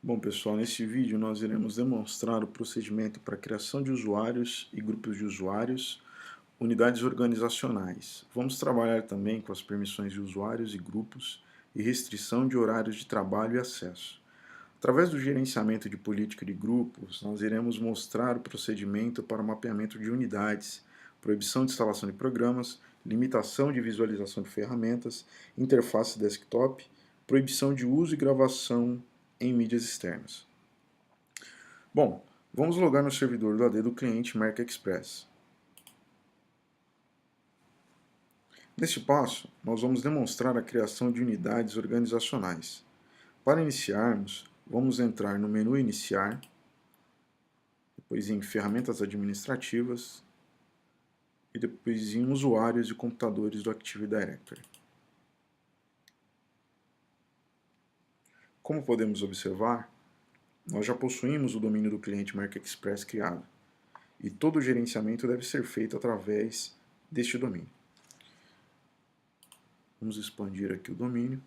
Bom, pessoal, nesse vídeo nós iremos demonstrar o procedimento para a criação de usuários e grupos de usuários, unidades organizacionais. Vamos trabalhar também com as permissões de usuários e grupos e restrição de horários de trabalho e acesso. Através do gerenciamento de política de grupos, nós iremos mostrar o procedimento para o mapeamento de unidades, proibição de instalação de programas, limitação de visualização de ferramentas, interface desktop, proibição de uso e gravação em mídias externas. Bom, vamos logar no servidor do AD do cliente Merck Express. Neste passo, nós vamos demonstrar a criação de unidades organizacionais. Para iniciarmos, vamos entrar no menu Iniciar, depois em Ferramentas Administrativas e depois em Usuários e Computadores do Active Directory. Como podemos observar, nós já possuímos o domínio do cliente Merck Express criado, e todo o gerenciamento deve ser feito através deste domínio. Vamos expandir aqui o domínio.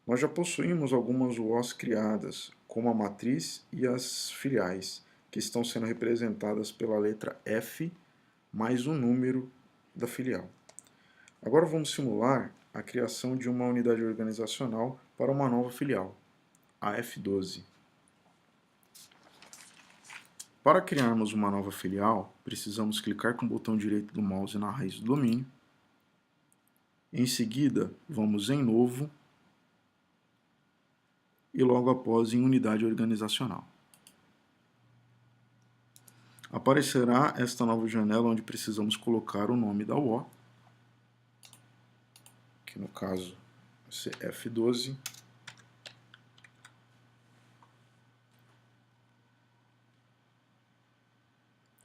Nós já possuímos algumas UOs criadas, como a matriz e as filiais, que estão sendo representadas pela letra F mais o número da filial. Agora vamos simular a criação de uma unidade organizacional para uma nova filial, a F12. Para criarmos uma nova filial, precisamos clicar com o botão direito do mouse na raiz do domínio. Em seguida, vamos em Novo e logo após em Unidade Organizacional. Aparecerá esta nova janela onde precisamos colocar o nome da UO, que no caso vai ser F12.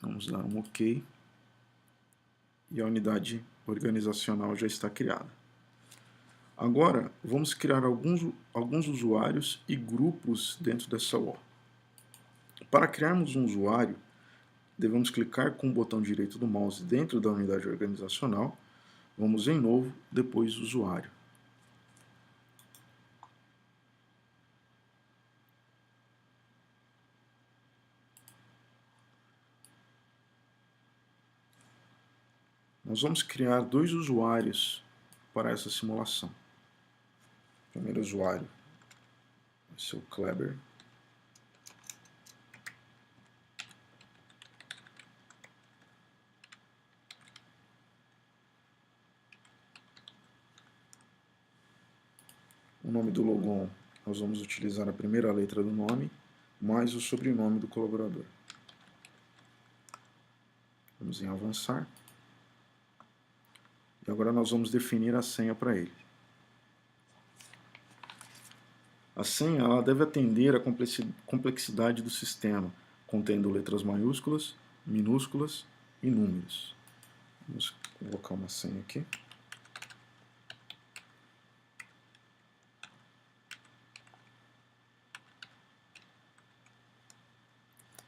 Vamos dar um OK. E a unidade organizacional já está criada. Agora, vamos criar alguns usuários e grupos dentro dessa UO. Para criarmos um usuário, devemos clicar com o botão direito do mouse dentro da unidade organizacional. Vamos em Novo, depois Usuário. Nós vamos criar dois usuários para essa simulação. O primeiro usuário vai ser o Kleber. O nome do logon, nós vamos utilizar a primeira letra do nome, mais o sobrenome do colaborador. Vamos em Avançar. E agora nós vamos definir a senha para ele. A senha ela deve atender à complexidade do sistema, contendo letras maiúsculas, minúsculas e números. Vamos colocar uma senha aqui.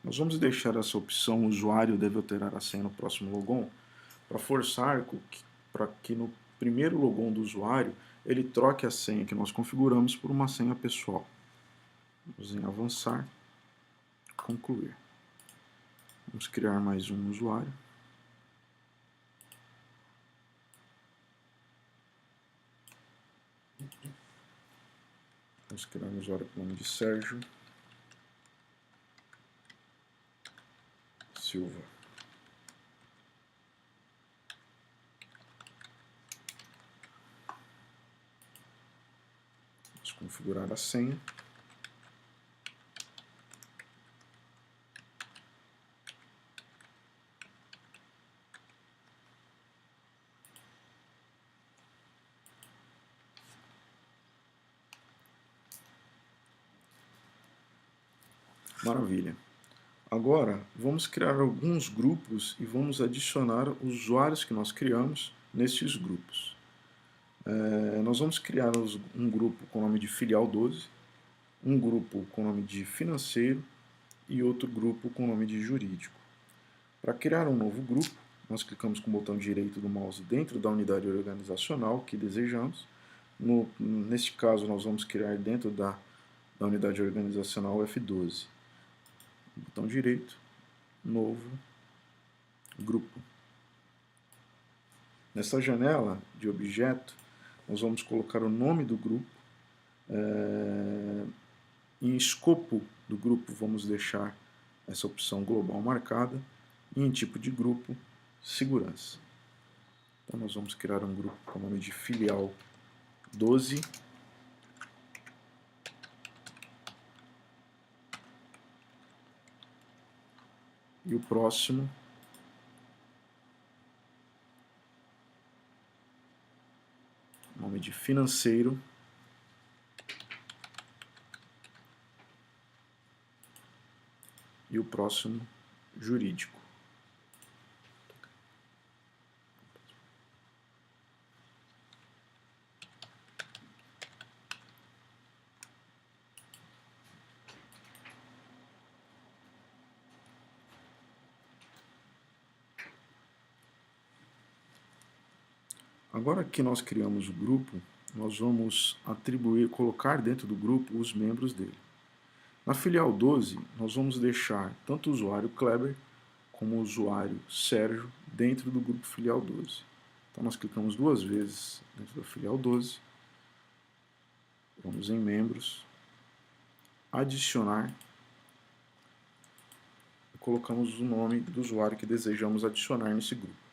Nós vamos deixar essa opção, o usuário deve alterar a senha no próximo logon, para forçar para que no primeiro logon do usuário ele troque a senha que nós configuramos por uma senha pessoal. Vamos em Avançar, Concluir. Vamos criar mais um usuário. Vamos criar um usuário com o nome de Sérgio Silva. Vamos configurar a senha. Maravilha. Agora, vamos criar alguns grupos e vamos adicionar os usuários que nós criamos nesses grupos. Nós vamos criar um grupo com o nome de Filial 12, um grupo com o nome de Financeiro e outro grupo com o nome de Jurídico. Para criar um novo grupo, nós clicamos com o botão direito do mouse dentro da unidade organizacional que desejamos. Neste caso, nós vamos criar dentro da unidade organizacional F12. Botão direito, novo, grupo. Nessa janela de objeto, nós vamos colocar o nome do grupo. Em escopo do grupo, vamos deixar essa opção global marcada. E em tipo de grupo, segurança. Então nós vamos criar um grupo com o nome de filial 12. E o próximo nome de financeiro. E o próximo jurídico. Agora que nós criamos o grupo, nós vamos colocar dentro do grupo os membros dele. Na filial 12, nós vamos deixar tanto o usuário Kleber como o usuário Sérgio dentro do grupo filial 12. Então nós clicamos duas vezes dentro da filial 12, vamos em membros, adicionar, e colocamos o nome do usuário que desejamos adicionar nesse grupo.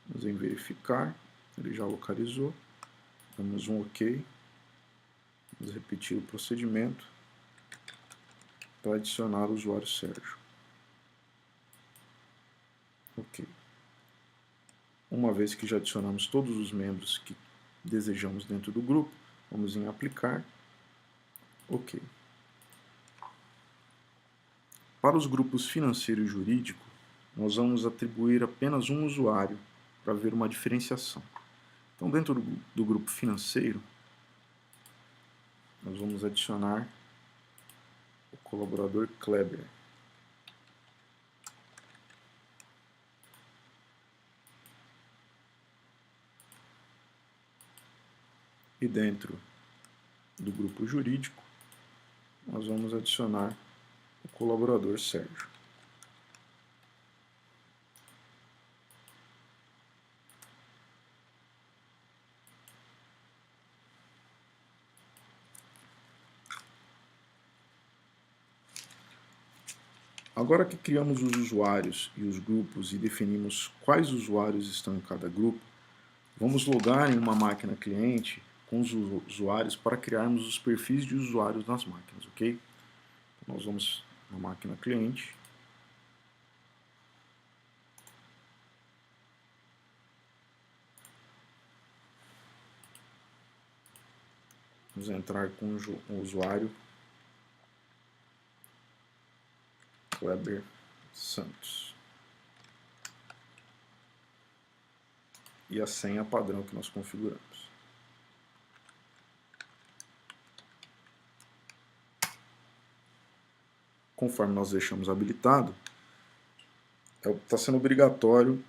Vamos em verificar, ele já localizou, damos um OK, vamos repetir o procedimento para adicionar o usuário Sérgio. OK. Uma vez que já adicionamos todos os membros que desejamos dentro do grupo, vamos em aplicar, OK. Para os grupos financeiro e jurídico, nós vamos atribuir apenas um usuário para ver uma diferenciação. Então, dentro do grupo financeiro, nós vamos adicionar o colaborador Kleber. E dentro do grupo jurídico, nós vamos adicionar o colaborador Sérgio. Agora que criamos os usuários e os grupos e definimos quais usuários estão em cada grupo, vamos logar em uma máquina cliente com os usuários para criarmos os perfis de usuários nas máquinas, ok? Então, nós vamos na máquina cliente, vamos entrar com o usuário Kleber Santos e a senha padrão que nós configuramos. Conforme nós deixamos habilitado, está sendo obrigatório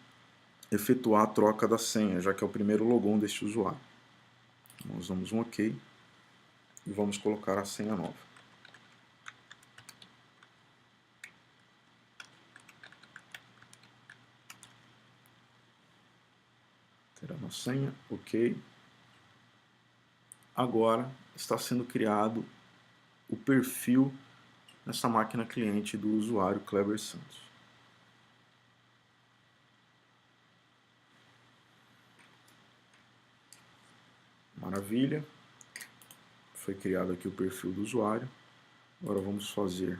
efetuar a troca da senha, já que é o primeiro logon deste usuário. Nós damos um OK e vamos colocar a senha nova. Teremos a senha, OK. Agora está sendo criado o perfil nessa máquina cliente do usuário Kleber Santos. Maravilha. Foi criado aqui o perfil do usuário. Agora vamos fazer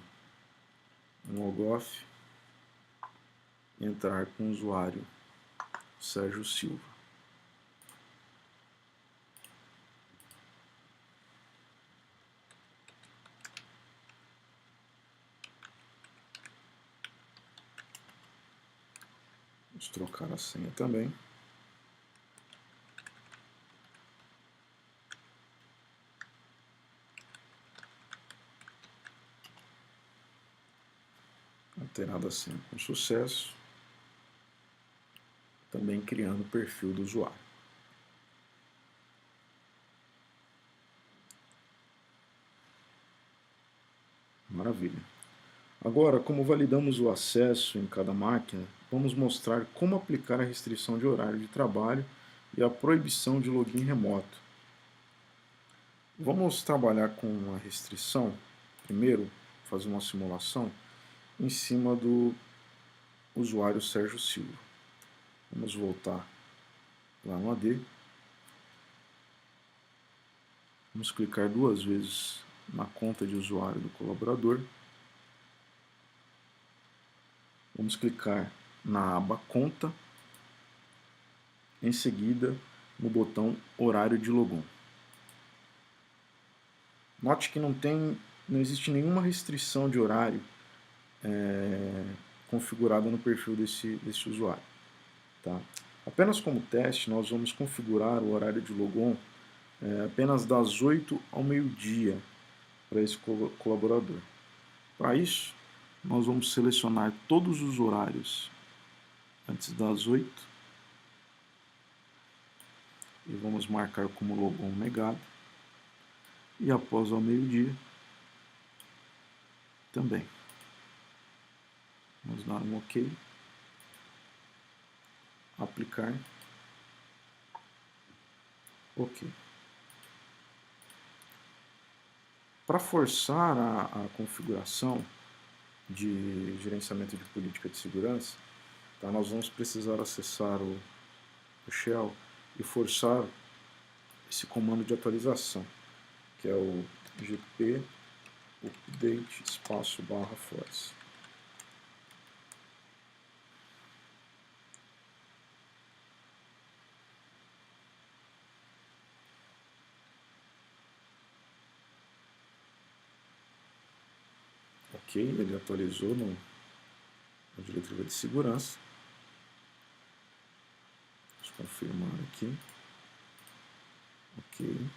um logoff e entrar com o usuário Sérgio Silva. Vamos trocar a senha também. Alterada a senha com sucesso. Também criando o perfil do usuário. Maravilha. Agora, como validamos o acesso em cada máquina, vamos mostrar como aplicar a restrição de horário de trabalho e a proibição de login remoto. Vamos trabalhar com a restrição, primeiro, fazer uma simulação em cima do usuário Sérgio Silva. Vamos voltar lá no AD. Vamos clicar 2 vezes na conta de usuário do colaborador. Vamos clicar na aba Conta, em seguida no botão Horário de Logon. Note que não existe nenhuma restrição de horário configurada no perfil desse usuário. Tá? Apenas como teste, nós vamos configurar o horário de logon apenas das 8 ao meio-dia para esse colaborador. Para isso, nós vamos selecionar todos os horários antes das 8 e vamos marcar como logon negado, e após ao meio-dia também. Vamos dar um OK, aplicar, OK. Para forçar a configuração de gerenciamento de política de segurança, tá, nós vamos precisar acessar o shell e forçar esse comando de atualização, que é o gp update /force. Ok, ele atualizou na diretiva de segurança. Vamos confirmar aqui. Ok.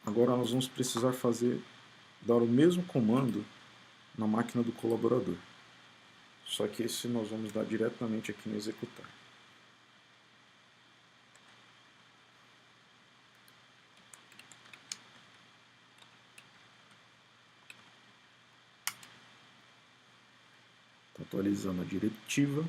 Agora nós vamos precisar dar o mesmo comando na máquina do colaborador. Só que esse nós vamos dar diretamente aqui no executar. Está atualizando a diretiva.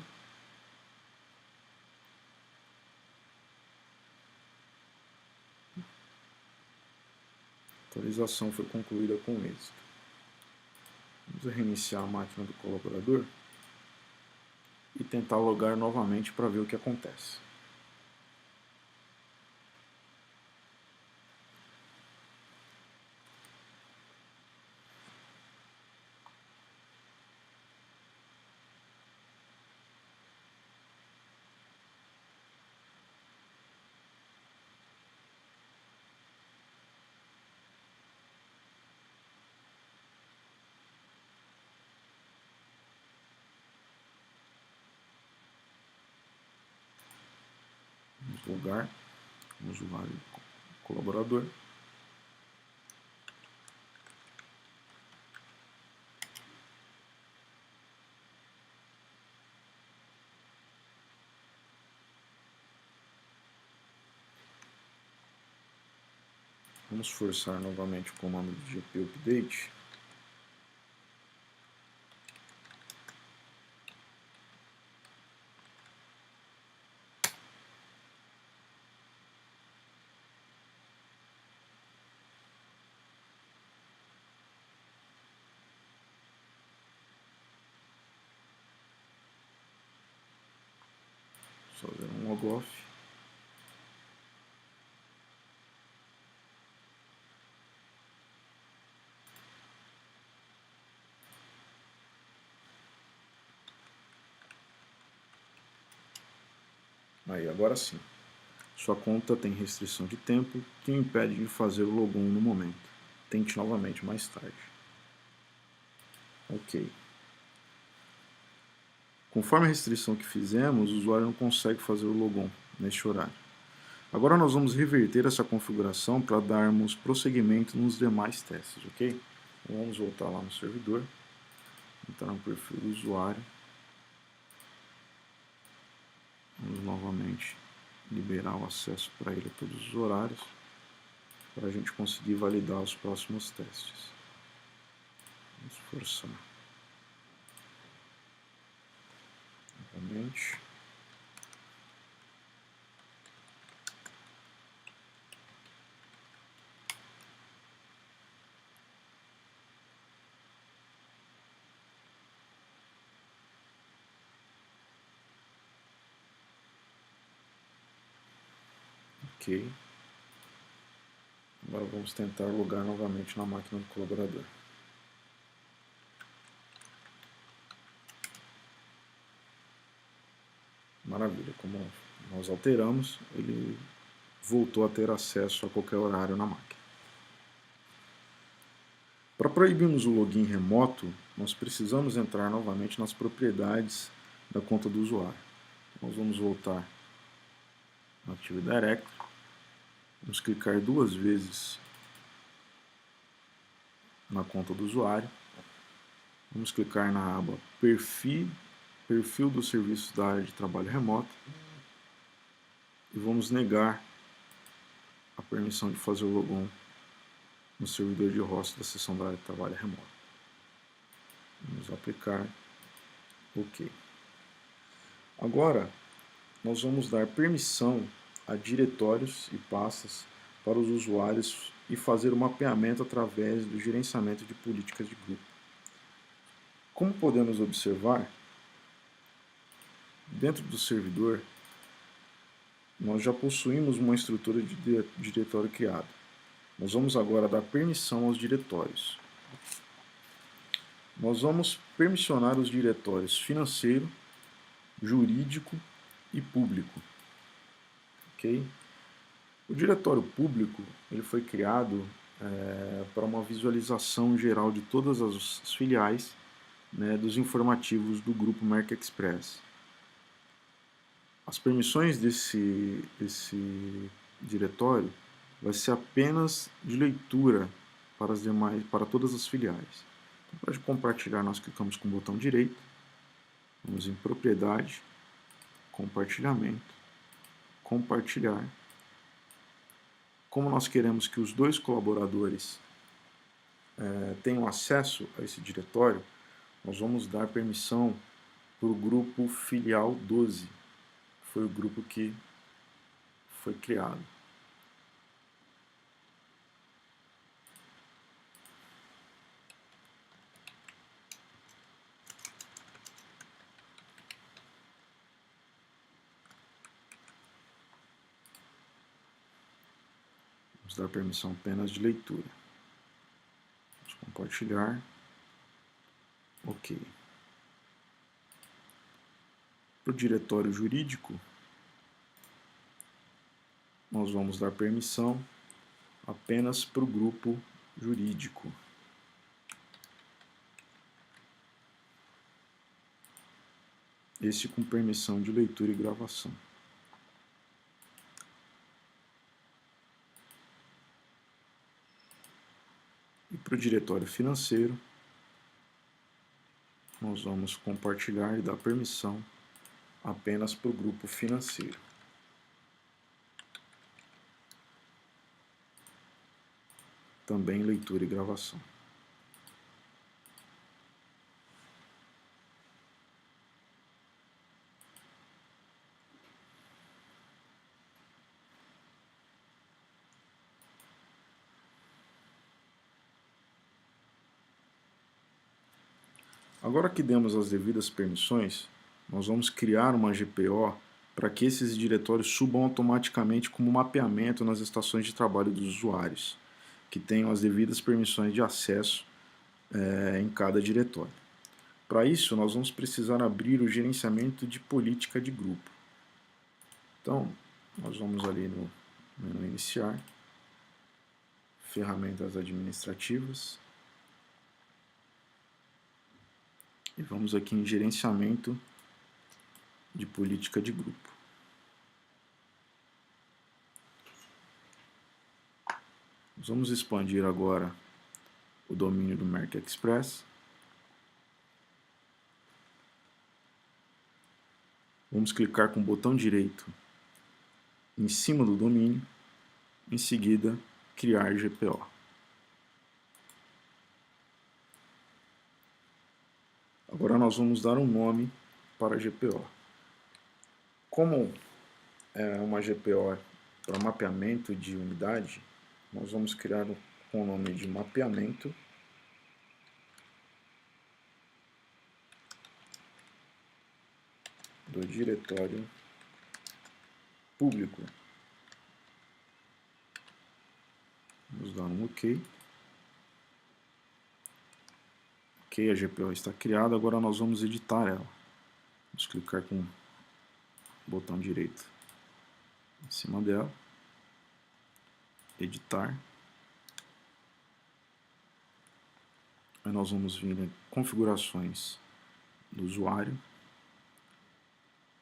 A atualização foi concluída com êxito. Vamos reiniciar a máquina do colaborador e tentar logar novamente para ver o que acontece. Vamos logar o usuário colaborador. Vamos forçar novamente o comando de gp update. Fazer um logoff. Aí, agora sim. Sua conta tem restrição de tempo que o impede de fazer o logon no momento. Tente novamente mais tarde. Ok. Conforme a restrição que fizemos, o usuário não consegue fazer o logon neste horário. Agora nós vamos reverter essa configuração para darmos prosseguimento nos demais testes, ok? Então vamos voltar lá no servidor, entrar no perfil do usuário. Vamos novamente liberar o acesso para ele a todos os horários, para a gente conseguir validar os próximos testes. Vamos forçar novamente. Ok. Agora vamos tentar logar novamente na máquina do colaborador. Maravilha, como nós alteramos, ele voltou a ter acesso a qualquer horário na máquina. Para proibirmos o login remoto, nós precisamos entrar novamente nas propriedades da conta do usuário. Nós vamos voltar no Active Directory, vamos clicar 2 vezes na conta do usuário, vamos clicar na aba perfil do serviço da área de trabalho remoto e vamos negar a permissão de fazer o logon no servidor de host da seção da área de trabalho remoto. Vamos aplicar OK. Agora, nós vamos dar permissão a diretórios e pastas para os usuários e fazer o mapeamento através do gerenciamento de políticas de grupo. Como podemos observar, dentro do servidor, nós já possuímos uma estrutura de diretório criada. Nós vamos agora dar permissão aos diretórios. Nós vamos permissionar os diretórios financeiro, jurídico e público. Okay? O diretório público ele foi criado para uma visualização geral de todas as filiais, né, dos informativos do grupo Merck Express. As permissões desse diretório vai ser apenas de leitura para todas as filiais. Então, para compartilhar, nós clicamos com o botão direito, vamos em propriedade, compartilhamento, compartilhar. Como nós queremos que os 2 colaboradores tenham acesso a esse diretório, nós vamos dar permissão para o grupo filial 12, que foi o grupo que foi criado. Vamos dar permissão apenas de leitura. Vamos compartilhar. OK. Para o diretório jurídico, nós vamos dar permissão apenas para o grupo jurídico. Esse com permissão de leitura e gravação. E para o diretório financeiro, nós vamos compartilhar e dar permissão apenas para o grupo financeiro. Também leitura e gravação. Agora que demos as devidas permissões, nós vamos criar uma GPO para que esses diretórios subam automaticamente como mapeamento nas estações de trabalho dos usuários, que tenham as devidas permissões de acesso em cada diretório. Para isso, nós vamos precisar abrir o gerenciamento de política de grupo. Então, nós vamos ali no menu Iniciar, Ferramentas Administrativas, e vamos aqui em Gerenciamento de política de grupo. Nós vamos expandir agora o domínio do Merck Express. Vamos clicar com o botão direito em cima do domínio, em seguida criar GPO. Agora nós vamos dar um nome para a GPO. Como é uma GPO para mapeamento de unidade, nós vamos criar com o nome de mapeamento do diretório público. Vamos dar um OK. Ok, a GPO está criada, agora nós vamos editar ela. Vamos clicar com o botão direito em cima dela, editar. Aí nós vamos vir em configurações do usuário,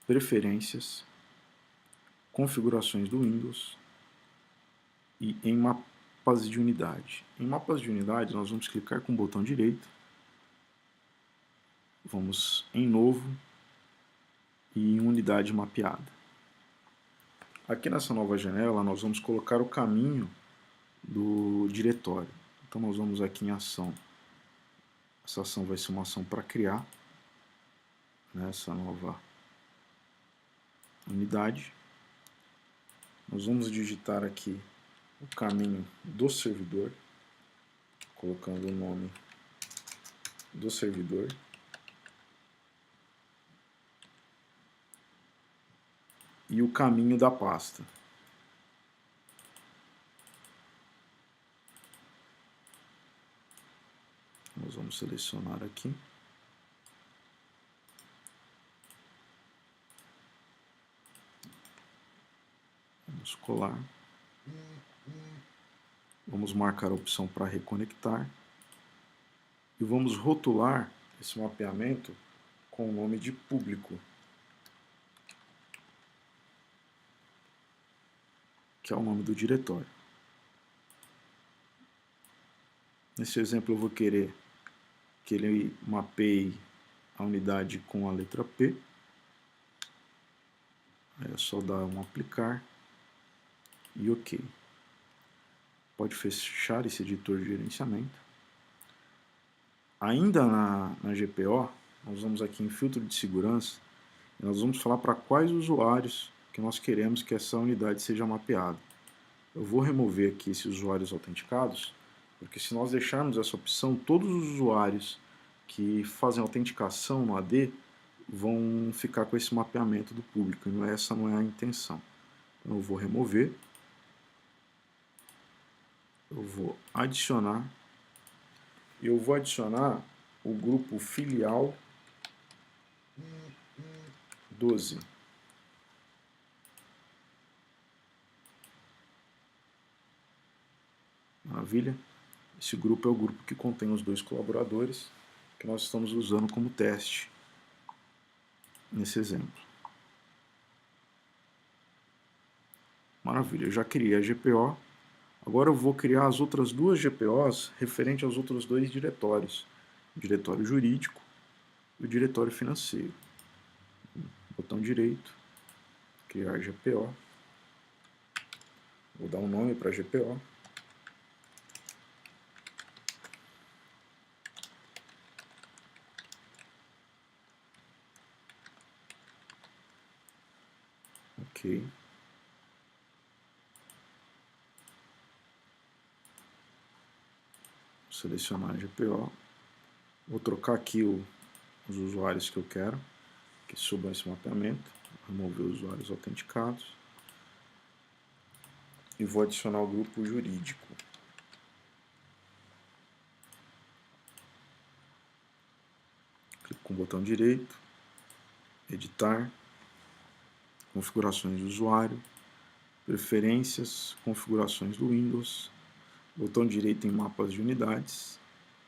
preferências, configurações do Windows e em mapas de unidade. Em mapas de unidade nós vamos clicar com o botão direito, vamos em novo e em unidade mapeada. Aqui nessa nova janela nós vamos colocar o caminho do diretório. Então nós vamos aqui em ação. Essa ação vai ser uma ação para criar, né, essa nova unidade. Nós vamos digitar aqui o caminho do servidor, colocando o nome do servidor. E o caminho da pasta. Nós vamos selecionar aqui. Vamos colar. Vamos marcar a opção para reconectar. E vamos rotular esse mapeamento com o nome de público, que é o nome do diretório. Nesse exemplo eu vou querer que ele mapeie a unidade com a letra P. É só dar um aplicar e OK. Pode fechar esse editor de gerenciamento. Ainda na GPO, nós vamos aqui em filtro de segurança e nós vamos falar para quais usuários que nós queremos que essa unidade seja mapeada. Eu vou remover aqui esses usuários autenticados, porque se nós deixarmos essa opção, todos os usuários que fazem autenticação no AD vão ficar com esse mapeamento do público, e essa não é a intenção. Então eu vou remover, eu vou adicionar, e eu vou adicionar o grupo filial 12. Maravilha? Esse grupo é o grupo que contém os dois colaboradores que nós estamos usando como teste nesse exemplo. Maravilha, eu já criei a GPO. Agora eu vou criar as outras duas GPOs referente aos outros dois diretórios. O diretório jurídico e o diretório financeiro. Botão direito, criar GPO. Vou dar um nome para a GPO. Ok. Selecionar a GPO. Vou trocar aqui os usuários que eu quero que subam esse mapeamento. Remover os usuários autenticados. E vou adicionar o grupo jurídico. Clico com o botão direito, editar, configurações de usuário, preferências, configurações do Windows, botão direito em mapas de unidades,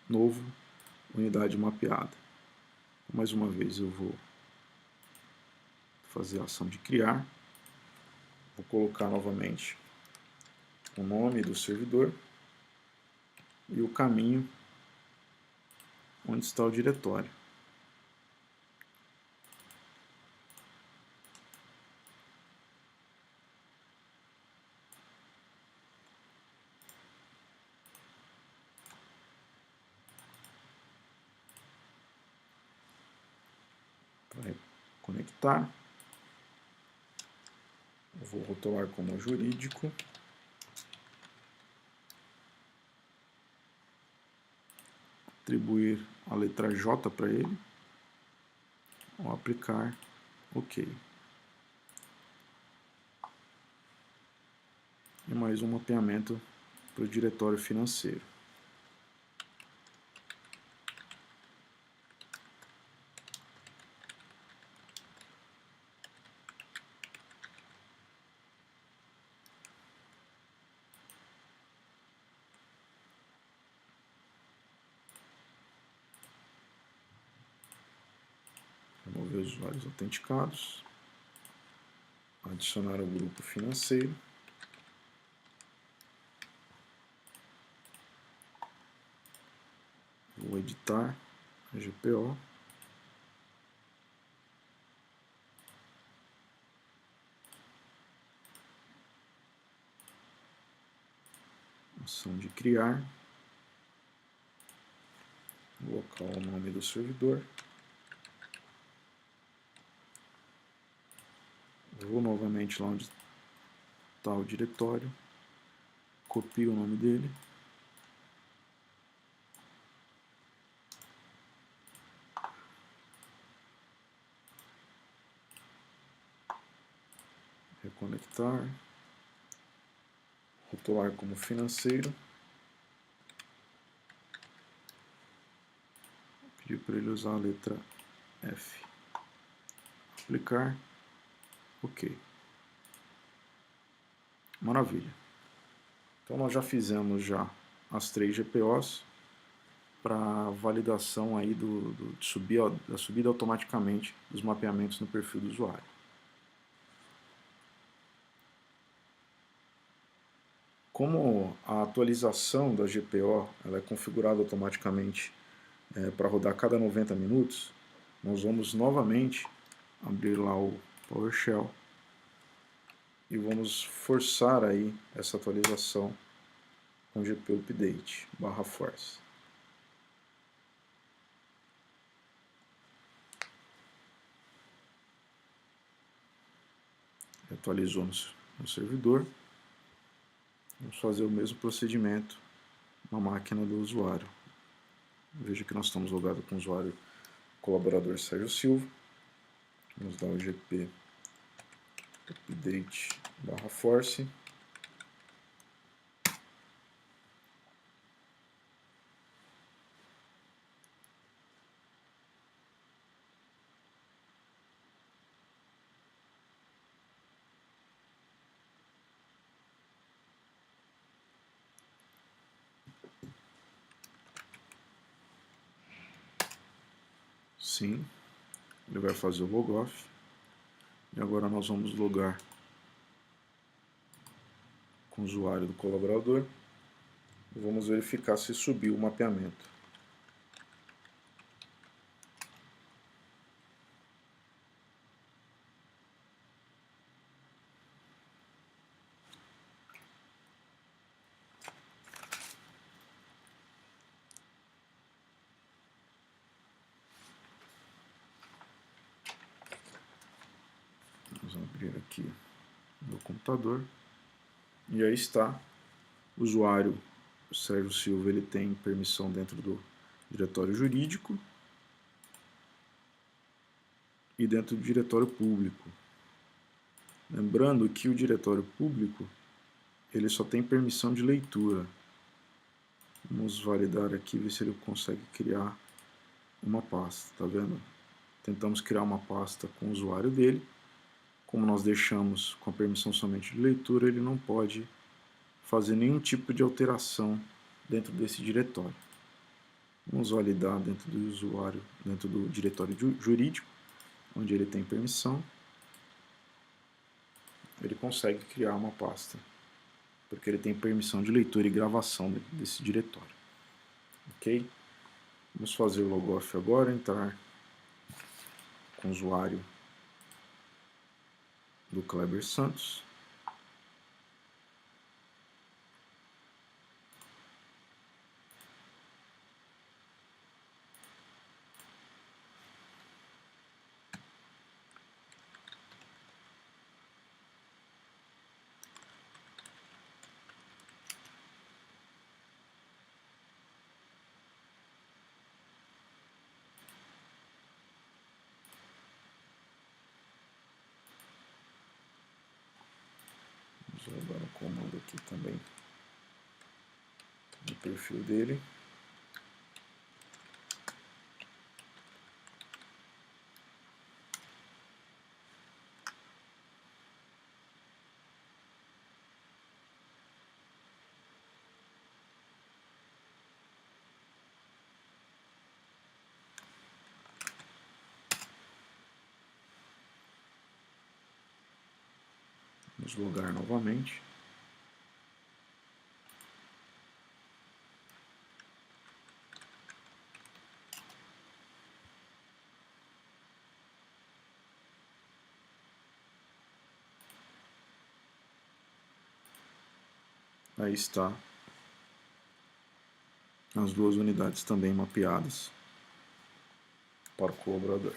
novo, unidade mapeada. Mais uma vez eu vou fazer a ação de criar, vou colocar novamente o nome do servidor e o caminho onde está o diretório. para conectar. Eu vou rotular como jurídico. Atribuir a letra J para ele. Vou aplicar OK. E mais um mapeamento para o diretório financeiro. Remover os usuários autenticados. Adicionar o grupo financeiro. Vou editar a GPO. Ação de criar. Vou colocar o nome do servidor. Vou novamente lá onde está o diretório. Copio o nome dele. Reconectar. Rotular como financeiro. Pedir para ele usar a letra F. Aplicar. OK. Maravilha. Então nós já fizemos as 3 GPOs para validação aí da subida automaticamente dos mapeamentos no perfil do usuário. Como a atualização da GPO ela é configurada automaticamente para rodar a cada 90 minutos, nós vamos novamente abrir lá o PowerShell e vamos forçar aí essa atualização com GPO Update /force. Atualizou no servidor. Vamos fazer o mesmo procedimento na máquina do usuário. Veja que nós estamos logados com o usuário colaborador Sérgio Silva. Vamos dar o GP Update /force. Sim, ele vai fazer o logoff. E agora nós vamos logar com o usuário do colaborador e vamos verificar se subiu o mapeamento. Vamos abrir aqui no computador. E aí está. O usuário Sérgio Silva ele tem permissão dentro do diretório jurídico e dentro do diretório público. Lembrando que o diretório público ele só tem permissão de leitura. Vamos validar aqui, ver se ele consegue criar uma pasta, tá vendo? Tentamos criar uma pasta com o usuário dele. Como nós deixamos com a permissão somente de leitura, ele não pode fazer nenhum tipo de alteração dentro desse diretório. Vamos validar dentro do usuário, dentro do diretório jurídico, onde ele tem permissão. Ele consegue criar uma pasta, porque ele tem permissão de leitura e gravação desse diretório. Ok? Vamos fazer o logoff agora, entrar com o usuário do Kleber Santos. perfil dele. Vamos logar novamente. Aí está as duas unidades também mapeadas para o colaborador.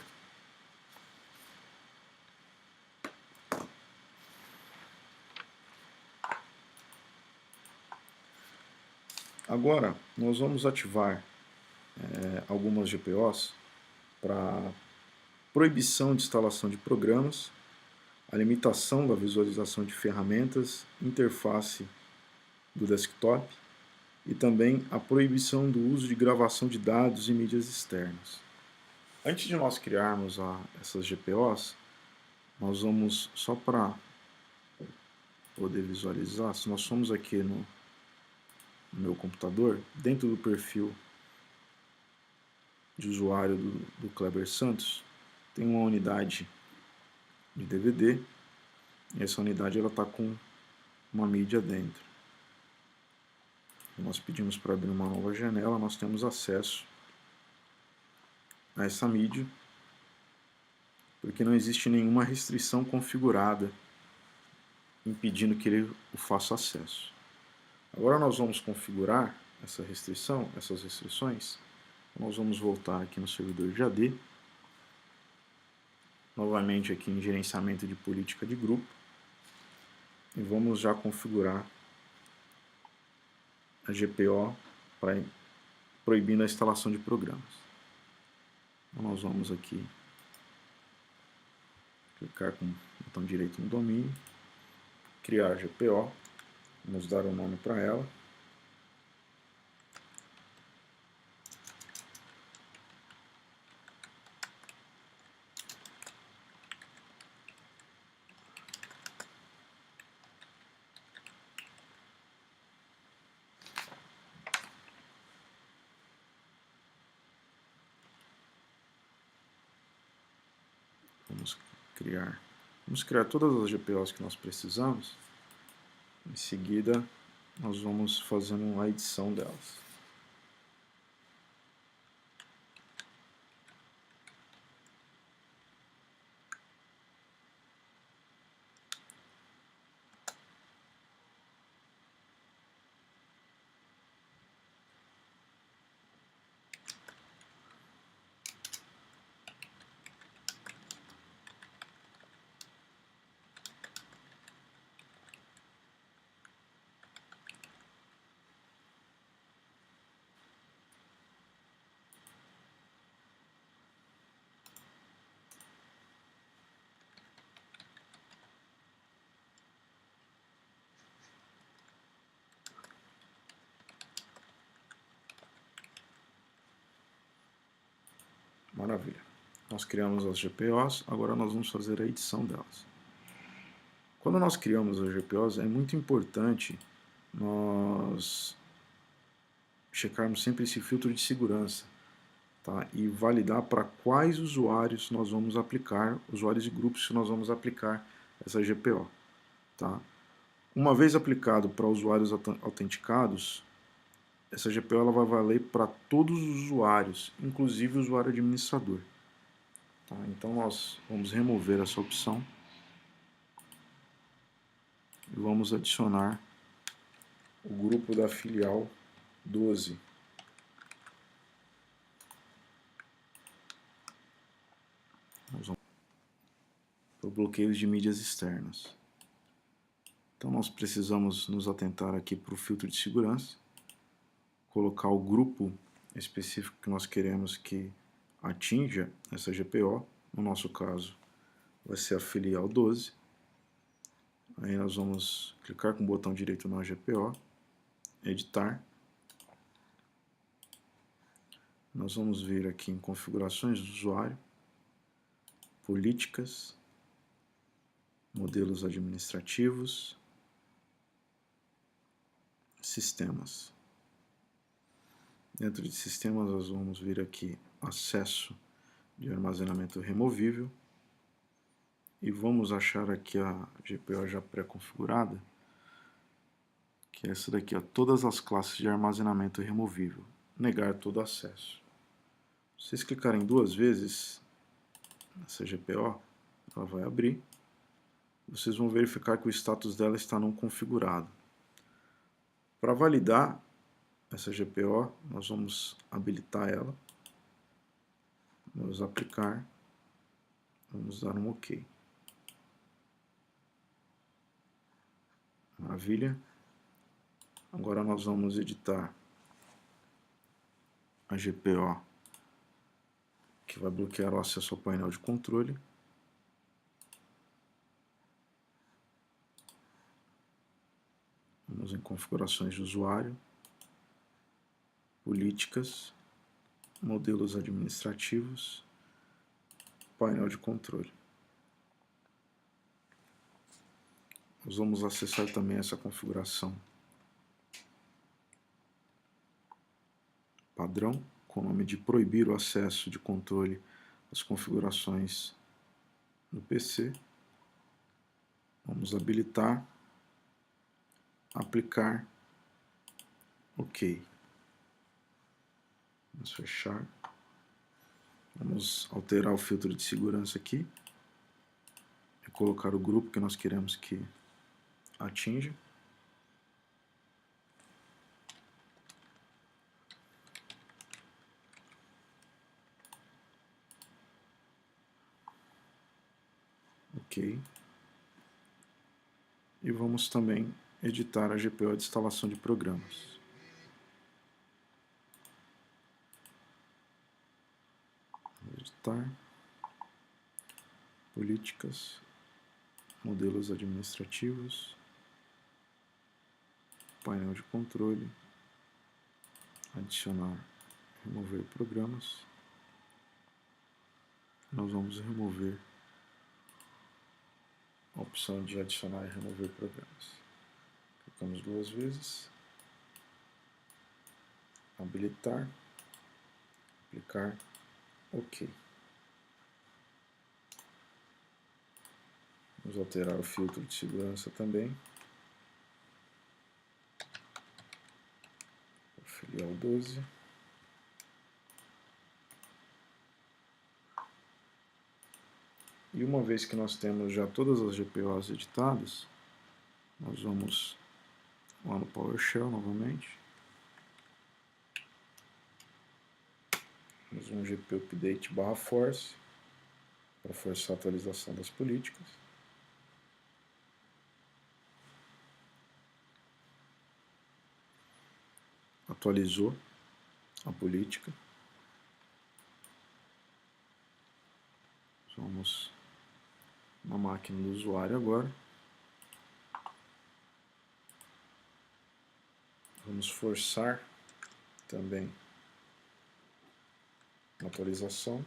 Agora, nós vamos ativar algumas GPOs para proibição de instalação de programas, a limitação da visualização de ferramentas, interface do desktop e também a proibição do uso de gravação de dados e mídias externas. Antes de nós criarmos essas GPOs, nós vamos, só para poder visualizar, se nós formos aqui no meu computador, dentro do perfil de usuário do Kleber Santos, tem uma unidade de DVD, e essa unidade está com uma mídia dentro. Nós pedimos para abrir uma nova janela, nós temos acesso a essa mídia, porque não existe nenhuma restrição configurada impedindo que ele o faça acesso. Agora nós vamos configurar essas restrições. Nós vamos voltar aqui no servidor de AD, novamente aqui em gerenciamento de política de grupo, e vamos já configurar a GPO para proibindo a instalação de programas. Então nós vamos aqui clicar com o botão direito no domínio, criar GPO, vamos dar um nome para ela. Vamos criar todas as GPOs que nós precisamos. Em seguida, nós vamos fazendo a edição delas. Maravilha. Nós criamos as GPOs, agora nós vamos fazer a edição delas. Quando nós criamos as GPOs, é muito importante nós checarmos sempre esse filtro de segurança, tá? E validar para quais usuários nós vamos aplicar, usuários e grupos que nós vamos aplicar essa GPO. Tá? Uma vez aplicado para usuários autenticados, essa GPO ela vai valer para todos os usuários, inclusive o usuário administrador. Tá? Então nós vamos remover essa opção e vamos adicionar o grupo da filial 12. Para o bloqueio de mídias externas. Então nós precisamos nos atentar aqui para o filtro de segurança, colocar o grupo específico que nós queremos que atinja essa GPO, no nosso caso vai ser a filial 12. Aí nós vamos clicar com o botão direito na GPO, editar, nós vamos vir aqui em configurações do usuário, políticas, modelos administrativos, sistemas. Dentro de sistemas nós vamos vir aqui acesso de armazenamento removível e vamos achar aqui a GPO já pré-configurada, que é essa daqui, ó, todas as classes de armazenamento removível, negar todo acesso. Se vocês clicarem 2 vezes nessa GPO, ela vai abrir. Vocês vão verificar que o status dela está não configurado. Para validar essa GPO, nós vamos habilitar ela, vamos aplicar, vamos dar um OK. Maravilha. Agora nós vamos editar a GPO que vai bloquear o acesso ao painel de controle. Vamos em configurações de usuário, políticas, modelos administrativos, painel de controle. Nós vamos acessar também essa configuração padrão, com o nome de proibir o acesso de controle às configurações no PC. Vamos habilitar, aplicar, OK. Vamos fechar. Vamos alterar o filtro de segurança aqui e colocar o grupo que nós queremos que atinja. OK. E vamos também editar a GPO de instalação de programas. Editar, políticas, modelos administrativos, painel de controle, adicionar, remover programas. Nós vamos remover a opção de adicionar e remover programas. Clicamos 2 vezes, habilitar, aplicar, OK. Vamos alterar o filtro de segurança também. Filial 12. E uma vez que nós temos já todas as GPOs editadas, nós vamos lá no PowerShell novamente. Temos um GP Update /force para forçar a atualização das políticas. Atualizou a política. Vamos na máquina do usuário agora. Vamos forçar também a atualização.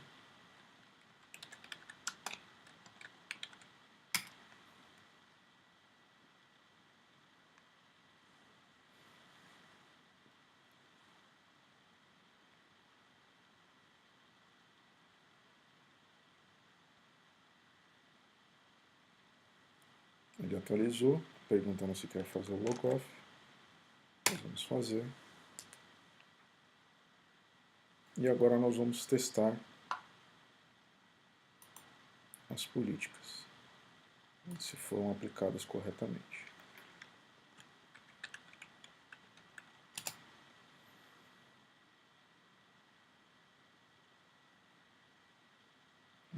Ele atualizou, perguntando se quer fazer o logoff. Nós vamos fazer. E agora nós vamos testar as políticas, se foram aplicadas corretamente.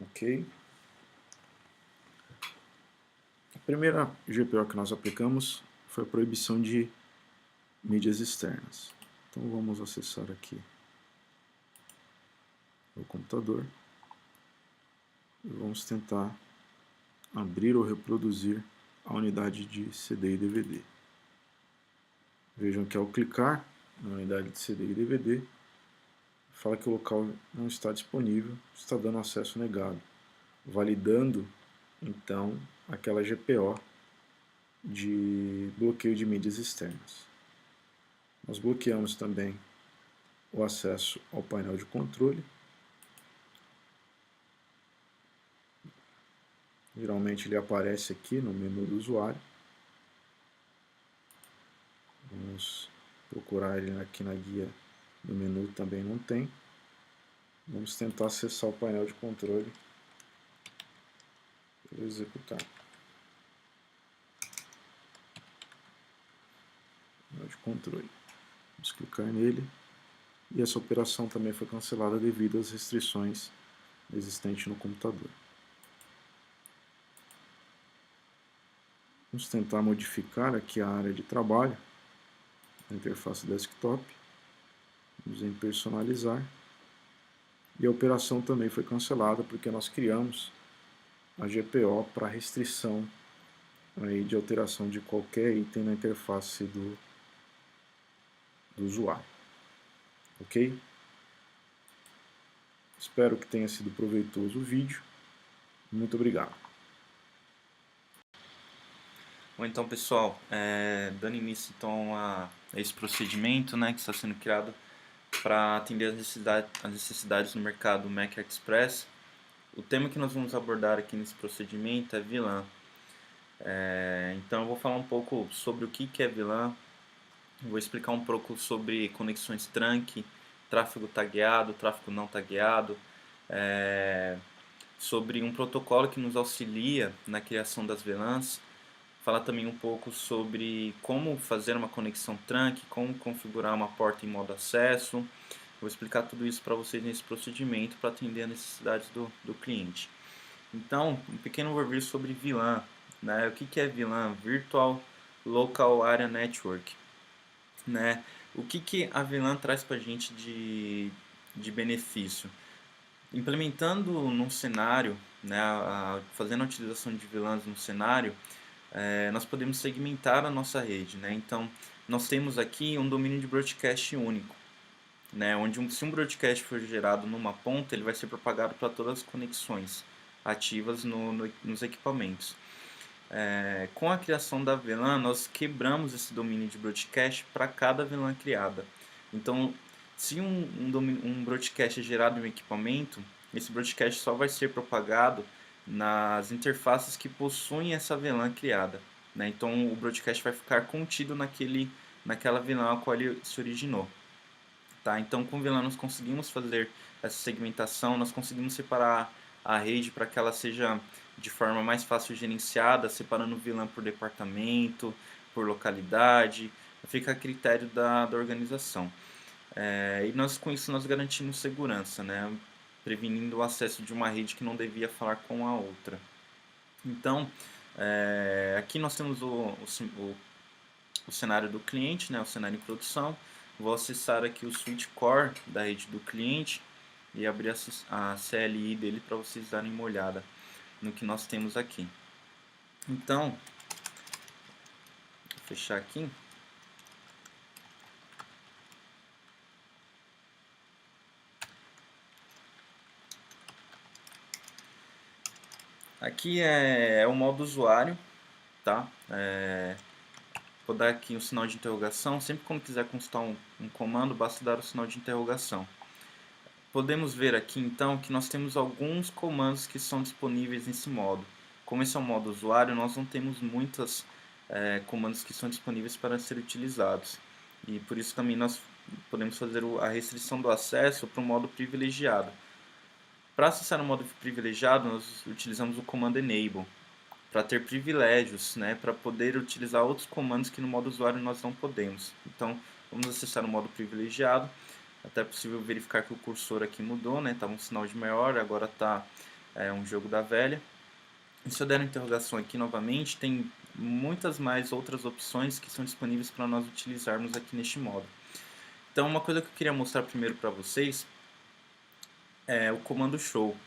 OK. A primeira GPO que nós aplicamos foi a proibição de mídias externas. Então vamos acessar aqui o computador e vamos tentar abrir ou reproduzir a unidade de CD e DVD. Vejam que ao clicar na unidade de CD e DVD, fala que o local não está disponível, está dando acesso negado, validando então aquela GPO de bloqueio de mídias externas. Nós bloqueamos também o acesso ao painel de controle. Geralmente ele aparece aqui no menu do usuário. Vamos procurar ele aqui na guia do menu, também não tem. Vamos tentar acessar o painel de controle para executar. Painel de controle. Vamos clicar nele. E essa operação também foi cancelada devido às restrições existentes no computador. Vamos tentar modificar aqui a área de trabalho da interface desktop. Vamos em personalizar. E a operação também foi cancelada porque nós criamos a GPO para restrição aí de alteração de qualquer item na interface do usuário. Ok? Espero que tenha sido proveitoso o vídeo. Muito obrigado. Bom, então, pessoal, dando início então a esse procedimento, né, que está sendo criado para atender as necessidades no mercado Mac Express, o tema que nós vamos abordar aqui nesse procedimento é VLAN. Então eu vou falar um pouco sobre o que é VLAN, vou explicar um pouco sobre conexões trunk, tráfego tagueado, tráfego não tagueado, sobre um protocolo que nos auxilia na criação das VLANs, falar também um pouco sobre como fazer uma conexão trunk, como configurar uma porta em modo acesso. Vou explicar tudo isso para vocês nesse procedimento para atender as necessidades do cliente. Então, um pequeno overview sobre VLAN. Né? O que é VLAN? Virtual Local Area Network. Né? O que a VLAN traz para a gente de benefício? Implementando num cenário, né, fazendo a utilização de VLANs no cenário, nós podemos segmentar a nossa rede. Né? Então, nós temos aqui um domínio de broadcast único, né? Onde se um broadcast for gerado numa ponta, ele vai ser propagado para todas as conexões ativas nos equipamentos. Com a criação da VLAN, nós quebramos esse domínio de broadcast para cada VLAN criada. Então, se um broadcast é gerado em um equipamento, esse broadcast só vai ser propagado nas interfaces que possuem essa VLAN criada. Né? Então, o broadcast vai ficar contido naquela VLAN a qual ele se originou. Tá? Então, com o VLAN nós conseguimos fazer essa segmentação, nós conseguimos separar a rede para que ela seja de forma mais fácil gerenciada, separando o VLAN por departamento, por localidade, fica a critério da organização. E com isso nós garantimos segurança, né? Prevenindo o acesso de uma rede que não devia falar com a outra. Então, aqui nós temos o cenário do cliente, né? O cenário em produção. Vou acessar aqui o switch core da rede do cliente e abrir a CLI dele para vocês darem uma olhada no que nós temos aqui. Então, vou fechar aqui. Aqui é o modo usuário, tá? Vou dar aqui um sinal de interrogação. Sempre quando quiser consultar um comando, basta dar o sinal de interrogação. Podemos ver aqui então que nós temos alguns comandos que são disponíveis nesse modo. Como esse é o modo usuário, nós não temos muitos comandos que são disponíveis para ser utilizados. E por isso também nós podemos fazer a restrição do acesso para o modo privilegiado. Para acessar o modo privilegiado, nós utilizamos o comando enable, para ter privilégios, né, para poder utilizar outros comandos que no modo usuário nós não podemos. Então, vamos acessar o modo privilegiado. Até é possível verificar que o cursor aqui mudou, né? Estava um sinal de maior, agora está um jogo da velha. E se eu der uma interrogação aqui novamente, tem muitas mais outras opções que são disponíveis para nós utilizarmos aqui neste modo. Então, uma coisa que eu queria mostrar primeiro para vocês é o comando show.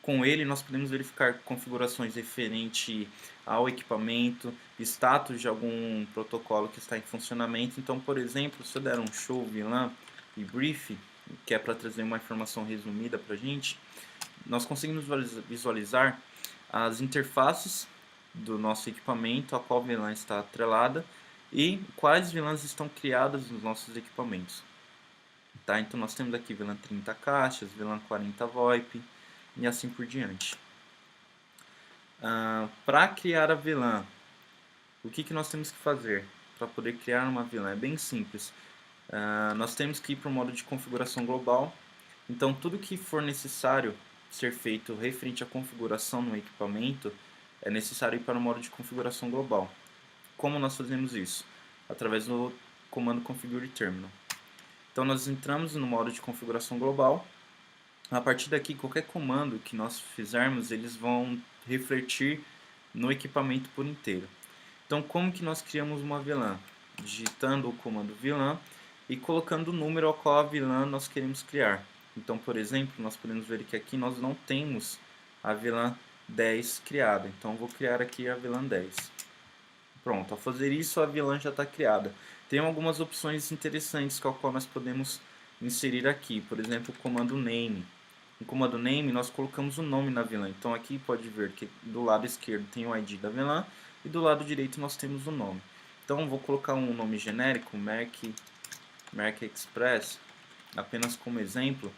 Com ele, nós podemos verificar configurações referente ao equipamento, status de algum protocolo que está em funcionamento. Então, por exemplo, se eu der um show VLAN e brief, que é para trazer uma informação resumida para a gente, nós conseguimos visualizar as interfaces do nosso equipamento, a qual VLAN está atrelada, e quais VLANs estão criadas nos nossos equipamentos. Tá? Então nós temos aqui VLAN 30 caixas, VLAN 40 VoIP e assim por diante. Para criar a VLAN, o que nós temos que fazer para poder criar uma VLAN? É bem simples. Nós temos que ir para o modo de configuração global. Então tudo que for necessário ser feito referente à configuração no equipamento é necessário ir para o modo de configuração global. Como nós fazemos isso? Através do comando configure terminal. Então nós entramos no modo de configuração global. A partir daqui, qualquer comando que nós fizermos, eles vão refletir no equipamento por inteiro. Então como que nós criamos uma VLAN? Digitando o comando VLAN e colocando o número ao qual a VLAN nós queremos criar. Então, por exemplo, nós podemos ver que aqui nós não temos a VLAN 10 criada. Então vou criar aqui a VLAN 10. Pronto, ao fazer isso a VLAN já está criada. Tem algumas opções interessantes com a qual nós podemos inserir aqui. Por exemplo, o comando name. No comando name nós colocamos o nome na VLAN. Então aqui pode ver que do lado esquerdo tem o ID da VLAN e do lado direito nós temos o nome. Então vou colocar um nome genérico, Merck Express, apenas como exemplo.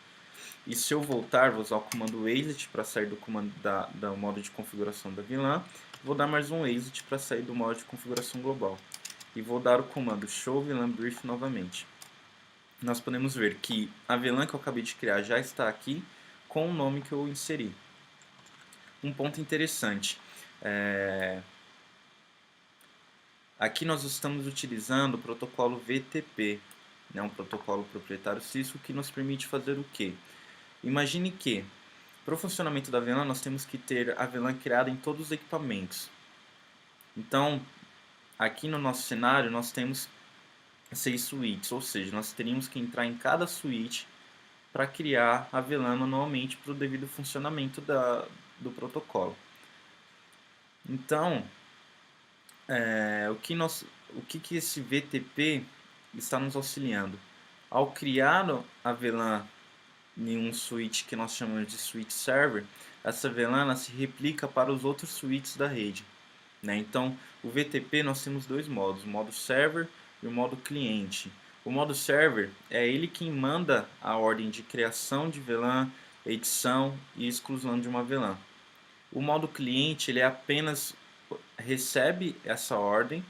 E se eu voltar, vou usar o comando exit para sair do comando do modo de configuração da VLAN. Vou dar mais um exit para sair do modo de configuração global. E vou dar o comando show VLAN brief novamente. Nós podemos ver que a VLAN que eu acabei de criar já está aqui com o nome que eu inseri. Um ponto interessante. Aqui nós estamos utilizando o protocolo VTP, né, um protocolo proprietário Cisco que nos permite fazer o quê? Imagine que, para o funcionamento da VLAN, nós temos que ter a VLAN criada em todos os equipamentos. Então, aqui no nosso cenário, nós temos 6 suítes, ou seja, nós teríamos que entrar em cada suíte para criar a VLAN manualmente para o devido funcionamento do protocolo. Então, o que esse VTP está nos auxiliando? Ao criar a VLAN em um switch que nós chamamos de switch server, essa VLAN ela se replica para os outros switches da rede. Né? Então, o VTP nós temos dois modos, o modo server e o modo cliente. O modo server é ele quem manda a ordem de criação de VLAN, edição e exclusão de uma VLAN. O modo cliente ele apenas recebe essa ordem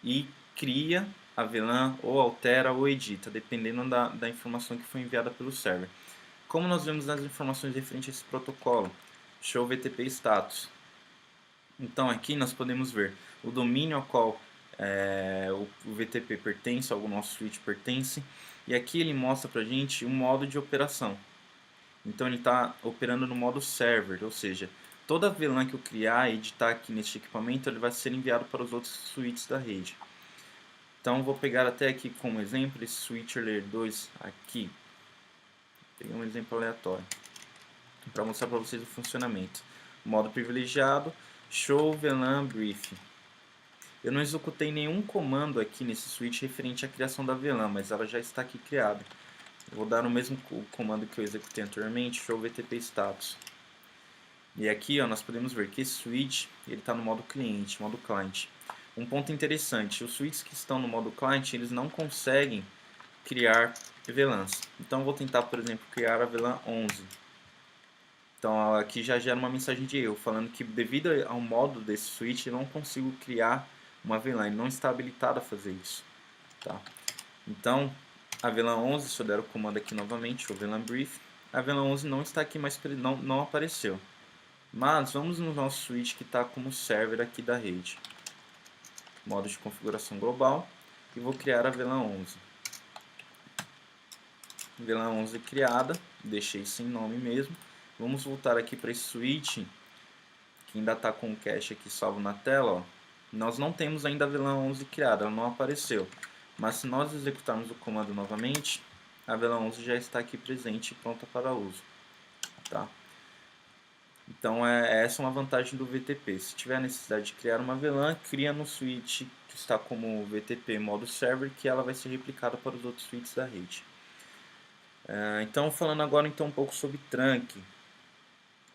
e cria a VLAN, ou altera ou edita, dependendo da informação que foi enviada pelo server. Como nós vemos nas informações referentes a esse protocolo? Show VTP status. Então aqui nós podemos ver o domínio ao qual o VTP pertence, ao nosso switch pertence, e aqui ele mostra para a gente um modo de operação. Então ele está operando no modo server, ou seja, toda VLAN que eu criar e editar aqui neste equipamento ele vai ser enviado para os outros switches da rede. Então vou pegar até aqui como exemplo esse switcher layer 2 aqui. Peguei um exemplo aleatório para mostrar para vocês o funcionamento. Modo privilegiado, show VLAN brief. Eu não executei nenhum comando aqui nesse switch referente à criação da VLAN, mas ela já está aqui criada. Vou dar o mesmo comando que eu executei anteriormente, show VTP status. E aqui nós podemos ver que esse switch está no modo cliente, modo client. Um ponto interessante, os switches que estão no modo client, eles não conseguem criar VLANs. Então eu vou tentar, por exemplo, criar a VLAN 11. Então aqui já gera uma mensagem de erro, falando que devido ao modo desse switch, eu não consigo criar uma VLAN, ele não está habilitado a fazer isso. Tá? Então, a VLAN 11, se eu der o comando aqui novamente, o VLAN brief, a VLAN 11 não está aqui, mas não apareceu. Mas vamos no nosso switch que está como server aqui da rede. Modo de configuração global, e vou criar a VLAN 11. VLAN 11 criada, deixei sem nome mesmo. Vamos voltar aqui para esse switch, que ainda está com o cache aqui salvo na tela. Ó. Nós não temos ainda a VLAN 11 criada, ela não apareceu. Mas se nós executarmos o comando novamente, a VLAN 11 já está aqui presente e pronta para uso. Tá? Então essa é uma vantagem do VTP. Se tiver a necessidade de criar uma VLAN, cria no switch que está como VTP modo server, que ela vai ser replicada para os outros switches da rede. Então, falando agora então um pouco sobre trunk.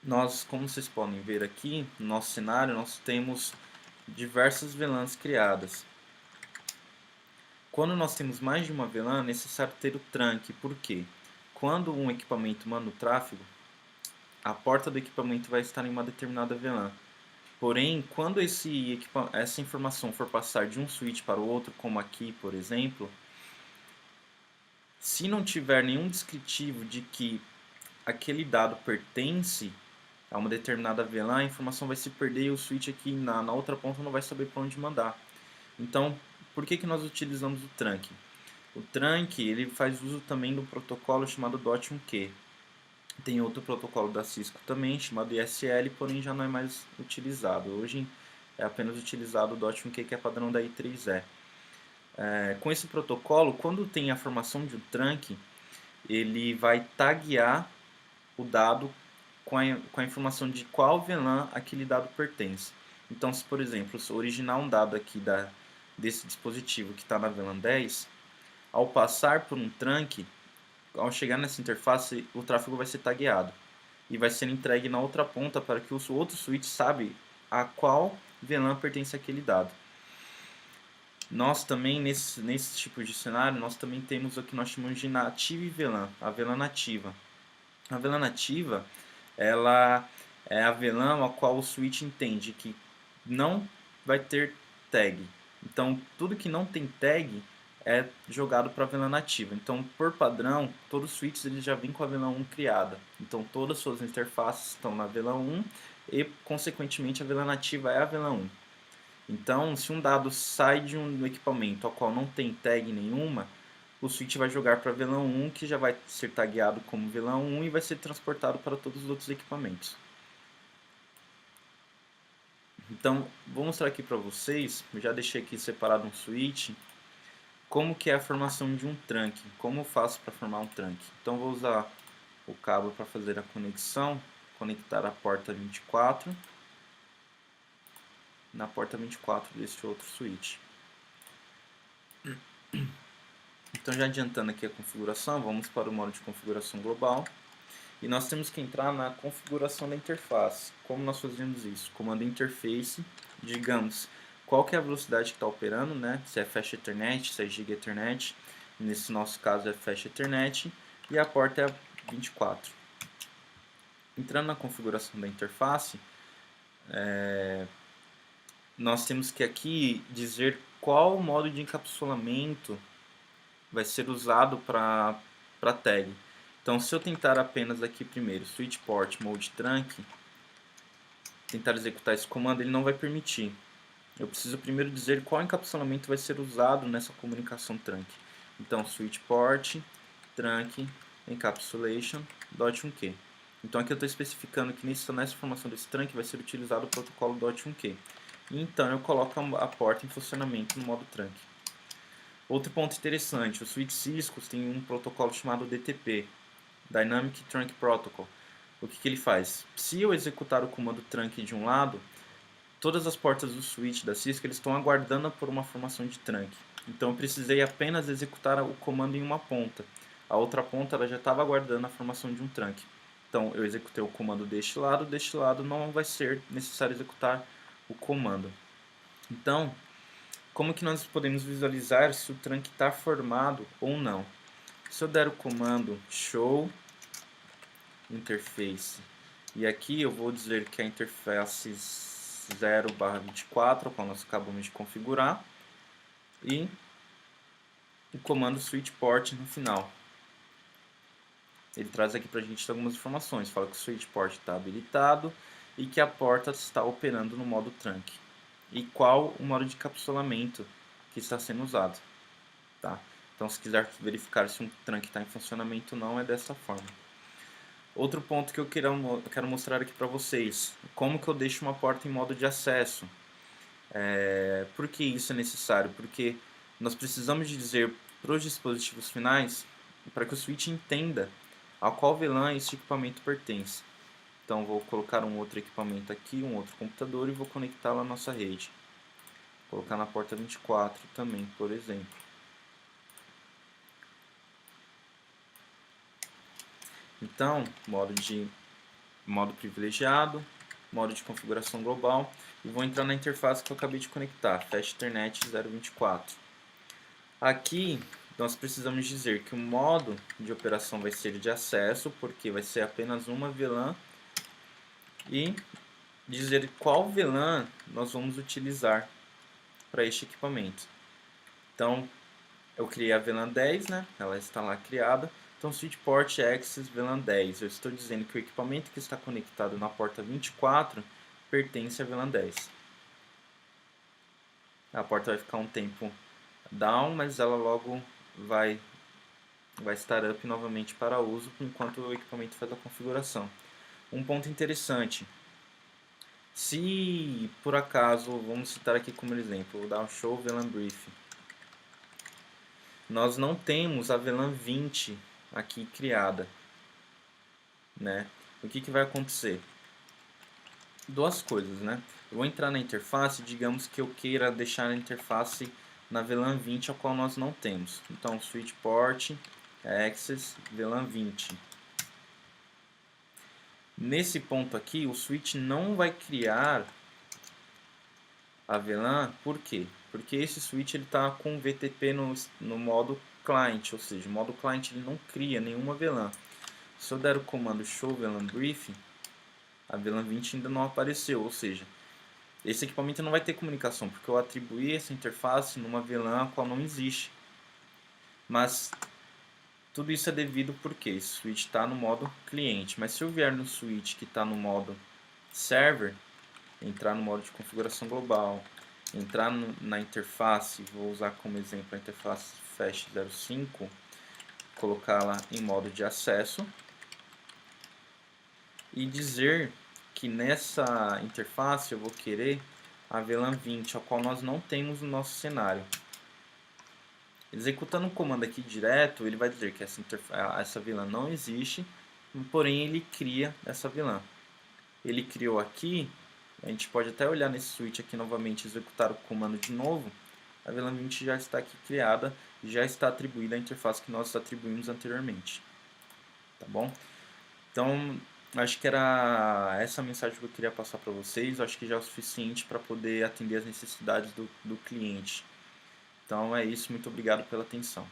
Nós, como vocês podem ver aqui, no nosso cenário, nós temos diversas VLANs criadas. Quando nós temos mais de uma VLAN, é necessário ter o trunk. Por quê? Quando um equipamento manda o tráfego, a porta do equipamento vai estar em uma determinada VLAN. Porém, quando essa informação for passar de um switch para o outro, como aqui, por exemplo, se não tiver nenhum descritivo de que aquele dado pertence a uma determinada VLAN, a informação vai se perder e o switch aqui na outra ponta não vai saber para onde mandar. Então, por que nós utilizamos o trunk? O trunk ele faz uso também do protocolo chamado DOT1Q. Tem outro protocolo da Cisco também, chamado ISL, porém já não é mais utilizado. Hoje é apenas utilizado o DOT1Q, que é padrão da I3E. Com esse protocolo, quando tem a formação de um trunk, ele vai taguear o dado com a informação de qual VLAN aquele dado pertence. Então, se por exemplo, se eu originar um dado aqui desse dispositivo que está na VLAN 10, ao passar por um trunk, ao chegar nessa interface, o tráfego vai ser tagueado e vai ser entregue na outra ponta para que o outro switch sabe a qual VLAN pertence aquele dado. Nós também, nesse tipo de cenário, nós também temos o que nós chamamos de native VLAN, a VLAN nativa. A VLAN nativa, ela é a VLAN a qual o switch entende que não vai ter tag. Então, tudo que não tem tag é jogado para a VLAN nativa. Então, por padrão, todos os switches eles já vêm com a VLAN 1 criada. Então, todas as suas interfaces estão na VLAN 1 e, consequentemente, a VLAN nativa é a VLAN 1. Então, se um dado sai de um equipamento ao qual não tem tag nenhuma, o switch vai jogar para a VLAN 1, que já vai ser tagueado como VLAN 1 e vai ser transportado para todos os outros equipamentos. Então, vou mostrar aqui para vocês, eu já deixei aqui separado um switch, como que é a formação de um trunk, como eu faço para formar um trunk. Então, vou usar o cabo para fazer a conexão, conectar a porta 24 na porta 24 desse outro switch. Então, já adiantando aqui a configuração, vamos para o modo de configuração global. E nós temos que entrar na configuração da interface. Como nós fazemos isso? Comando interface, digamos qual que é a velocidade que está operando, né? Se é Fast Ethernet, se é Giga Ethernet. Nesse nosso caso é Fast Ethernet. E a porta é a 24. Entrando na configuração da interface, nós temos que aqui dizer qual modo de encapsulamento vai ser usado para tag. Então, se eu tentar apenas aqui primeiro switch port mode trunk, tentar executar esse comando, ele não vai permitir. Eu preciso primeiro dizer qual encapsulamento vai ser usado nessa comunicação trunk. Então, switch port trunk encapsulation .1q. Então, aqui eu estou especificando que nessa formação desse trunk vai ser utilizado o protocolo .1q. E então, eu coloco a porta em funcionamento no modo trunk. Outro ponto interessante, o switch Cisco tem um protocolo chamado DTP, Dynamic Trunk Protocol. O que ele faz? Se eu executar o comando trunk de um lado, todas as portas do switch da Cisco eles estão aguardando por uma formação de trunk. Então eu precisei apenas executar o comando em uma ponta. A outra ponta ela já estava aguardando a formação de um trunk. Então eu executei o comando deste lado não vai ser necessário executar o comando. Então, como que nós podemos visualizar se o trunk está formado ou não? Se eu der o comando show interface e aqui eu vou dizer que a interface 0/24, qual nós acabamos de configurar, e o comando switch port no final. Ele traz aqui para a gente algumas informações, fala que o switch port está habilitado e que a porta está operando no modo trunk. E qual o modo de encapsulamento que está sendo usado. Tá? Então, se quiser verificar se um trunk está em funcionamento ou não, é dessa forma. Outro ponto que eu quero mostrar aqui para vocês, como que eu deixo uma porta em modo de acesso. Por que isso é necessário? Porque nós precisamos de dizer para os dispositivos finais, para que o switch entenda a qual VLAN esse equipamento pertence. Então, vou colocar um outro equipamento aqui, um outro computador, e vou conectá-lo à nossa rede. Vou colocar na porta 24 também, por exemplo. Então, modo privilegiado, modo de configuração global, e vou entrar na interface que eu acabei de conectar, Fast Ethernet 024. Aqui nós precisamos dizer que o modo de operação vai ser de acesso, porque vai ser apenas uma VLAN, e dizer qual VLAN nós vamos utilizar para este equipamento. Então, eu criei a VLAN 10, né? Ela está lá criada. Então, switch port access VLAN 10. Eu estou dizendo que o equipamento que está conectado na porta 24 pertence à VLAN 10. A porta vai ficar um tempo down, mas ela logo vai estar up novamente para uso enquanto o equipamento faz a configuração. Um ponto interessante: se por acaso, vamos citar aqui como exemplo, o dar um show VLAN brief, nós não temos a VLAN 20 aqui criada, né? O que vai acontecer? Duas coisas, né? Eu vou entrar na interface, digamos que eu queira deixar a interface na VLAN 20, a qual nós não temos. Então, switch port access VLAN 20. Nesse ponto aqui, o switch não vai criar a VLAN, por quê? Porque esse switch está com o VTP no modo client, ou seja, o modo client ele não cria nenhuma VLAN. Se eu der o comando show VLAN brief, a VLAN 20 ainda não apareceu, ou seja, esse equipamento não vai ter comunicação, porque eu atribuí essa interface numa VLAN a qual não existe. Mas tudo isso é devido porque esse switch está no modo cliente, mas se eu vier no switch que está no modo server, entrar no modo de configuração global, entrar na interface, vou usar como exemplo a interface Fast 05, colocá-la em modo de acesso e dizer que nessa interface eu vou querer a VLAN 20, a qual nós não temos no nosso cenário. Executando um comando aqui direto, ele vai dizer que essa VLAN não existe, porém ele cria essa VLAN. Ele criou aqui, a gente pode até olhar nesse switch aqui novamente, executar o comando de novo, a VLAN 20 já está aqui criada, já está atribuída à interface que nós atribuímos anteriormente. Tá bom? Então, acho que era essa a mensagem que eu queria passar para vocês. Acho que já é o suficiente para poder atender as necessidades do cliente. Então é isso, muito obrigado pela atenção.